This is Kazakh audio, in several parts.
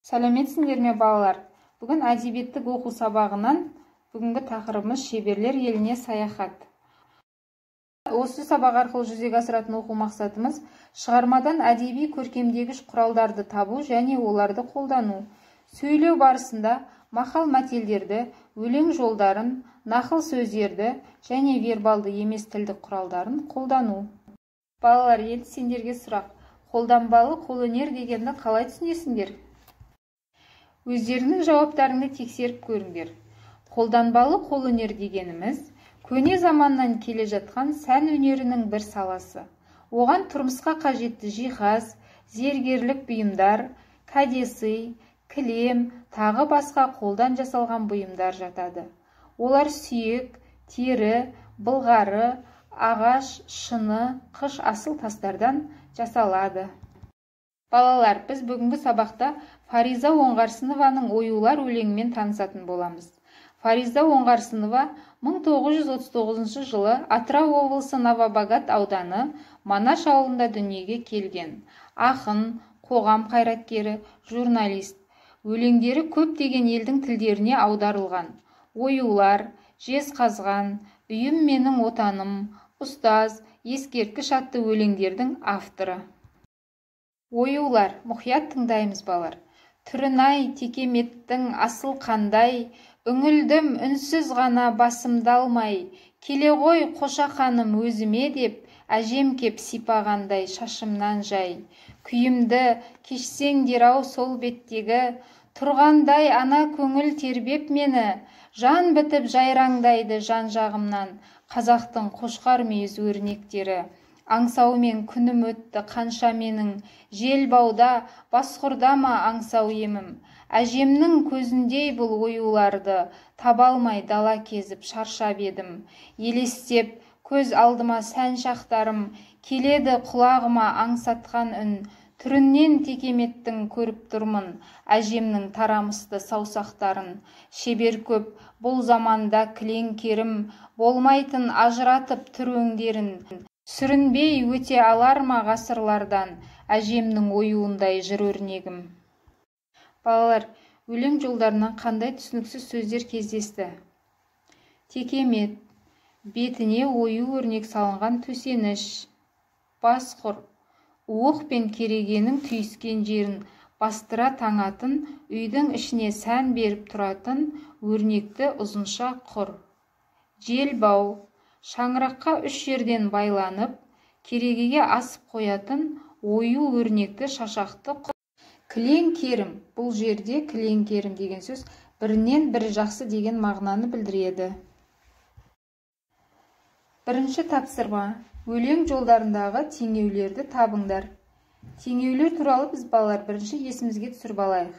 Сәлеметсіңдер ме балалар? Бүгін әдебиеттік оқу сабағынан бүгінгі тақырыбымыз шеберлер еліне саяхат. Осы сабақ арқылы жүзеге асыратын оқу мақсатымыз шығармадан әдеби көркемдегіш құралдарды табу және оларды қолдану. Сөйлеу барысында мақал-мәтелдерді, өлең жолдарын, нақыл сөздерді және вербалды емес тілдік құралдарын қолдану. Балалар, енді сендерге сұрақ. Қолданбалы қолөнер дегенді қалай түсінесіңдер? Өздерінің жауаптарыңды тексеріп көріңдер. Қолданбалы қолөнер дегеніміз көне заманнан келе жатқан сән өнерінің бір саласы. Оған тұрмысқа қажетті жиһаз, зергерлік бұйымдар, кәдесый, кілем, тағы басқа қолдан жасалған бұйымдар жатады. Олар сүйек, тері, былғары, ағаш, шыны, қыш асыл тастардан жасалады. Балалар, біз бүгінгі сабақта Фариза Оңғарсынованың оюлар өлеңімен танысатын боламыз. Фариза Оңғарсынова 1939 жылы Атырау облысы Новобогат ауданы Манаш ауылында дүниеге келген. Ақын, қоғам қайраткері, журналист. Өлеңдері көптеген елдің тілдеріне аударылған. Оюлар, жезқазған, үйім менің отаным, ұстаз, ескерткіш атты өлеңдердің авторы. Оюлар, мұқият тыңдаймыз балар. Түрін-ай текеметтің асыл қандай, үңілдім үнсіз ғана басымды алмай, келе ғой қошақаным өзіме деп, әжем кеп сипағандай шашымнан жай. Күйімді кешсеңдер-ау сол беттегі, тұрғандай ана көңіл тербеп мені, жан бітіп жайраңдайды жан жағымнан, қазақтың қошқар мүйіз өрнектері. Аңсаумен күнім өтті қанша менің, жел бауда, басқұрда ма аңсау емім. Әжемнің көзіндей бұл оюларды, табалмай дала кезіп шаршап едім. Елестеп, көз алдыма сән шақтарым, келеді құлағыма аңсатқан үн. Түріннен текеметтің көріп тұрмын, әжемнің тарамысты саусақтарын. Шебер көп, бұл заманда кілең керім, болмайтын ажыратып түр өңдерін. Сүрінбей өте алар ма ғасырлардан, әжемнің оюындай жыр өрнегім. Балалар, өлең жолдарынан қандай түсініксіз сөздер кездесті? Текемет, бетіне ою өрнек салынған төсеніш. Басқұр, уық пен керегенің түйіскен жерін бастыра таңатын, үйдің ішіне сән беріп тұратын өрнекті ұзынша құр. Желбау, шаңыраққа үш жерден байланып, керегеге асып қоятын ою өрнекті шашақты құр. Кілең керім, бұл жерде кілең керім деген сөз бірінен бірі жақсы деген мағынаны білдіреді. Бірінші тапсырма. Өлең жолдарындағы теңеулерді табыңдар. Теңеулер туралы біз балалар бірінші есімізге түсіріп алайық.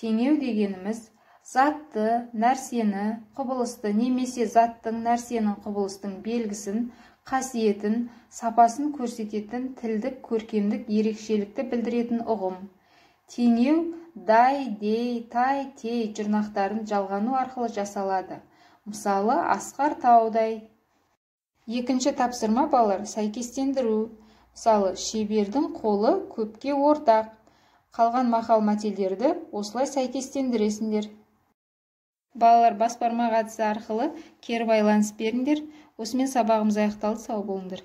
Теңеу дегеніміз затты, нәрсені, құбылысты немесе заттың, нәрсенің, құбылыстың белгісін, қасиетін, сапасын көрсететін тілдік, көркемдік ерекшелікті білдіретін ұғым. Теңеу дай, дей, тай, тей жұрнақтарын жалғану арқылы жасалады. Мысалы, Асқар таудай. Екінші тапсырма балалар, сәйкестендіру. Мысалы, шебердің қолы көпке ортақ. Қалған мақал-мәтелдерді осылай сәйкестендіресіңдер. Балалар, бас бармақ әдісі арқылы кері байланыс беріңдер. Осымен сабағымыз аяқталды, сау болыңдар.